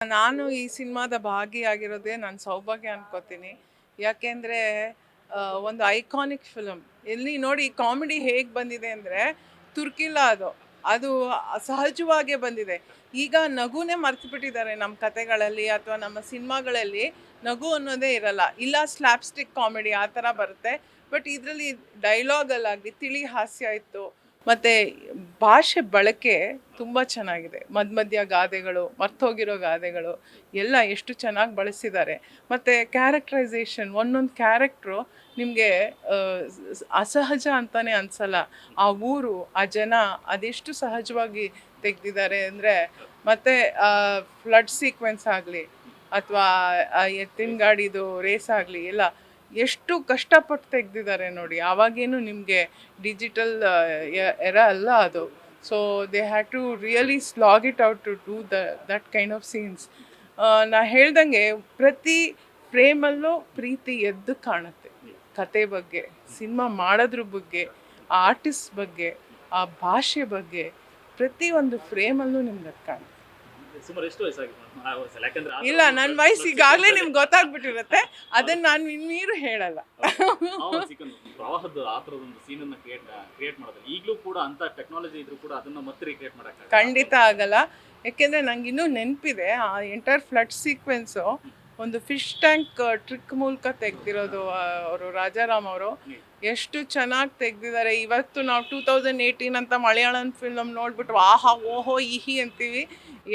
ನಾನು ಈ ಸಿನಿಮಾದ ಭಾಗಿಯಾಗಿರೋದೇ ನಾನು ಸೌಭಾಗ್ಯ ಅನ್ಕೋತೀನಿ. ಯಾಕೆಂದರೆ ಒಂದು ಐಕಾನಿಕ್ ಫಿಲಮ್. ಎಲ್ಲಿ ನೋಡಿ ಕಾಮಿಡಿ ಹೇಗೆ ಬಂದಿದೆ ಅಂದರೆ ತುರ್ಕಿಲ್ಲ ಅದು. ಅದು ಸಹಜವಾಗೇ ಬಂದಿದೆ. ಈಗ ನಗುನೇ ಮರ್ತ್ಬಿಟ್ಟಿದ್ದಾರೆ ನಮ್ಮ ಕತೆಗಳಲ್ಲಿ ಅಥವಾ ನಮ್ಮ ಸಿನಿಮಾಗಳಲ್ಲಿ ನಗು ಅನ್ನೋದೇ ಇರಲ್ಲ. ಇಲ್ಲ ಸ್ಲ್ಯಾಪ್‌ಸ್ಟಿಕ್ ಕಾಮಿಡಿ ಆ ಥರ ಬರುತ್ತೆ. ಬಟ್ ಇದರಲ್ಲಿ ಡೈಲಾಗಲ್ಲಾಗಲಿ ತಿಳಿ ಹಾಸ್ಯ ಇತ್ತು. ಮತ್ತು ಭಾಷೆ ಬಳಕೆ ತುಂಬ ಚೆನ್ನಾಗಿದೆ. ಮಧ್ಯ ಗಾದೆಗಳು, ಮರ್ತೋಗಿರೋ ಗಾದೆಗಳು ಎಲ್ಲ ಎಷ್ಟು ಚೆನ್ನಾಗಿ ಬಳಸಿದ್ದಾರೆ. ಮತ್ತು ಕ್ಯಾರೆಕ್ಟರೈಸೇಷನ್ ಒಂದೊಂದು ಕ್ಯಾರೆಕ್ಟ್ರು ನಿಮಗೆ ಅಸಹಜ ಅಂತಲೇ ಅನಿಸಲ್ಲ. ಆ ಊರು, ಆ ಜನ ಅದೆಷ್ಟು ಸಹಜವಾಗಿ ತೆಗೆದಿದ್ದಾರೆ ಅಂದರೆ. ಮತ್ತು ಫ್ಲಡ್ ಸೀಕ್ವೆನ್ಸ್ ಆಗಲಿ ಅಥವಾ ಎತ್ತಿನ ಗಾಡಿದು ರೇಸ್ ಆಗಲಿ ಎಲ್ಲ ಎಷ್ಟು ಕಷ್ಟಪಟ್ಟು ತೆಗೆದಿದ್ದಾರೆ ನೋಡಿ. ಆವಾಗೇನು ನಿಮಗೆ ಡಿಜಿಟಲ್ ಎರ ಅಲ್ಲ ಅದು. So they had to really slog it out to do that kind of scenes. ನಾ ಹೇಳ್ದಂಗೆ ಪ್ರತಿ ಫ್ರೇಮಲ್ಲೂ ಪ್ರೀತಿ ಎದ್ದು ಕಾಣುತ್ತೆ. ಕತೆ ಬಗ್ಗೆ, ಸಿನಿಮಾ ಮಾಡೋದ್ರ ಬಗ್ಗೆ, ಆ ಆರ್ಟಿಸ್ಟ್ ಬಗ್ಗೆ, ಆ ಭಾಷೆ ಬಗ್ಗೆ ಪ್ರತಿಯೊಂದು ಫ್ರೇಮಲ್ಲೂ ನಿಮ್ಗೆ ಅದು ಕಾಣುತ್ತೆ. ಸುಮಾರು ಎಷ್ಟು ವಯಸ್ಸಾಗಿತ್ತು ಮೇಡಮ್ ಆ ವಯಸ್ಸಲ್ಲಿ? ಯಾಕಂದ್ರೆ ಆ ಇಲ್ಲ, ನನ್ನ ವಯಸ್ಸು ಈಗಾಗಲೇ ನಿಮ್ಗೆ ಗೊತ್ತಾಗ್ಬಿಟ್ಟಿರುತ್ತೆ. ಅದನ್ನು ನಾನು ಇನ್ನೀರು ಹೇಳಲ್ಲ. ಪ್ರವಾಹದ ಆ ಥರದೊಂದು ಸೀನನ್ನು ಕ್ರಿಯೇಟ್ ಮಾಡೋದು ಈಗಲೂ ಕೂಡ ಅಂತ ಟೆಕ್ನಾಲಜಿ ಇದ್ರೂ ಕೂಡ ಅದನ್ನು ಮತ್ತೆ ರೀಕ್ರಿಯೇಟ್ ಮಾಡೋಕ್ಕೆ ಖಂಡಿತ ಆಗಲ್ಲ. ಯಾಕೆಂದರೆ ನಂಗೆ ಇನ್ನೂ ನೆನಪಿದೆ ಆ ಎಂಟೈರ್ ಫ್ಲಡ್ ಸೀಕ್ವೆನ್ಸು ಒಂದು ಫಿಶ್ ಟ್ಯಾಂಕ್ ಟ್ರಿಕ್ ಮೂಲಕ ತೆಗ್ದಿರೋದು. ಅವರು ರಾಜಾರಾಮ್ ಅವರು ಎಷ್ಟು ಚೆನ್ನಾಗಿ ತೆಗ್ದಿದ್ದಾರೆ. ಇವತ್ತು ನಾವು 2018 ಅಂತ ಮಲಯಾಳಂ ಫಿಲಮ್ ನೋಡ್ಬಿಟ್ಟು ಆಹಾ ಓಹೋ ಇಹಿ ಅಂತೀವಿ.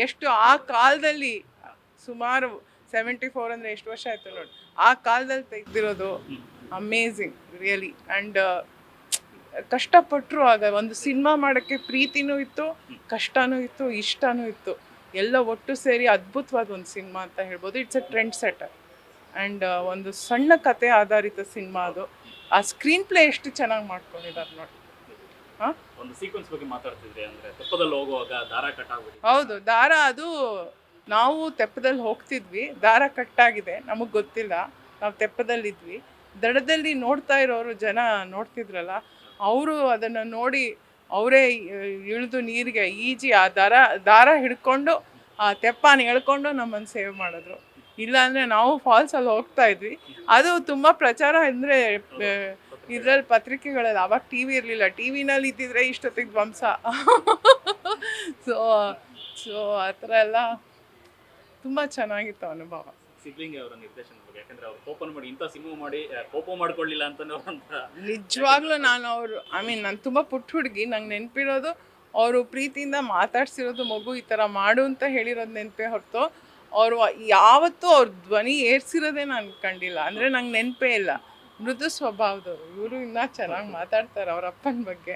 ಎಷ್ಟು ಆ ಕಾಲದಲ್ಲಿ ಸುಮಾರು 74 ಅಂದರೆ ಎಷ್ಟು ವರ್ಷ ಆಯಿತು ನೋಡಿ. ಆ ಕಾಲದಲ್ಲಿ ತೆಗ್ದಿರೋದು ಅಮೇಝಿಂಗ್ ರಿಯಲಿ. ಆ್ಯಂಡ್ ಕಷ್ಟಪಟ್ಟರು. ಆಗ ಒಂದು ಸಿನಿಮಾ ಮಾಡೋಕ್ಕೆ ಪ್ರೀತಿನೂ ಇತ್ತು, ಕಷ್ಟನೂ ಇತ್ತು, ಇಷ್ಟನೂ ಇತ್ತು, ಎಲ್ಲ ಒಟ್ಟು ಸೇರಿ ಅದ್ಭುತವಾದ ಒಂದು ಸಿನಿಮಾ ಅಂತ ಹೇಳ್ಬೋದು. It's A trend centre. And ಒಂದು ಸಣ್ಣ ಕತೆ ಆಧಾರಿತ ಸಿನಿಮಾ ಅದು. ಆ ಸ್ಕ್ರೀನ್ ಪ್ಲೇ ಎಷ್ಟು ಚೆನ್ನಾಗಿ ಮಾಡ್ಕೊಂಡಿದ್ದಾರೆ ನೋಡಿ. ಹಾಂ, ಒಂದು ಸೀಕ್ವೆನ್ಸ್ ಬಗ್ಗೆ ಮಾತಾಡ್ತಿದ್ರಿ ಅಂದರೆ ತೆಪ್ಪದಲ್ಲಿ ಹೋಗುವಾಗ ದಾರ ಕಟ್ ಆಗ್ಬಿಟ್ಟು. ಹೌದು, ದಾರ ಅದು ನಾವು ತೆಪ್ಪದಲ್ಲಿ ಹೋಗ್ತಿದ್ವಿ, ದಾರ ಕಟ್ಟಾಗಿದೆ, ನಮಗೆ ಗೊತ್ತಿಲ್ಲ, ನಾವು ತೆಪ್ಪದಲ್ಲಿದ್ವಿ. ದಡದಲ್ಲಿ ನೋಡ್ತಾ ಇರೋರು ಜನ ನೋಡ್ತಿದ್ರಲ್ಲ, ಅವರು ಅದನ್ನು ನೋಡಿ ಅವರೇ ಇಳಿದು ನೀರಿಗೆ ಈಜಿ ಆ ದಾರ ಹಿಡ್ಕೊಂಡು ಆ ತೆಪ್ಪನ ಎಳ್ಕೊಂಡು ನಮ್ಮನ್ನು ಸೇವ್ ಮಾಡಿದ್ರು. ಇಲ್ಲಾಂದರೆ ನಾವು ಫಾಲ್ಸಲ್ಲಿ ಹೋಗ್ತಾ ಇದ್ವಿ. ಅದು ತುಂಬ ಪ್ರಚಾರ ಅಂದರೆ ಇದರಲ್ಲಿ ಪತ್ರಿಕೆಗಳಲ್ಲಿ. ಆವಾಗ ಟಿ ವಿ ಇರಲಿಲ್ಲ. ಟಿ ವಿನಲ್ಲಿ ಇದ್ದಿದ್ರೆ ಇಷ್ಟೊತ್ತಿಗೆ ಧ್ವಂಸ. ಸೊ ಸೊ ಆ ಥರ ಎಲ್ಲ ತುಂಬ ಚೆನ್ನಾಗಿತ್ತು ಅನುಭವ. ಸಿದ್ಲಿಂಗಿ ಅವರ ನಿರ್ದೇಶನದ ಬಗ್ಗೆ, ಯಾಕಂದ್ರೆ ಅವ್ರು ಕೋಪನ್ ಮಾಡಿ ಇಂಥ ಸಿನಿಮಾ ಮಾಡಿ ಕೋಪ ಮಾಡ್ಕೊಳ್ಳಿಲ್ಲ ಅಂತ ನಿಜವಾಗ್ಲೂ ನಾನು ನಾನು ತುಂಬ ಪುಟ್ಟ ಹುಡುಗಿ. ನಂಗೆ ನೆನಪಿರೋದು ಅವರು ಪ್ರೀತಿಯಿಂದ ಮಾತಾಡ್ಸಿರೋದು, ಮಗು ಈ ಥರ ಮಾಡು ಅಂತ ಹೇಳಿರೋದು ನೆನಪೇ ಹೊರತು ಅವರು ಯಾವತ್ತೂ ಅವ್ರ ಧ್ವನಿ ಏರ್ಸಿರೋದೇ ನಾನು ಕಂಡಿಲ್ಲ. ಅಂದರೆ ನಂಗೆ ನೆನಪೇ ಇಲ್ಲ. ಮೃದು ಸ್ವಭಾವದವರು ಇವರು. ಇನ್ನೂ ಚೆನ್ನಾಗಿ ಮಾತಾಡ್ತಾರೆ ಅವ್ರ ಅಪ್ಪನ ಬಗ್ಗೆ.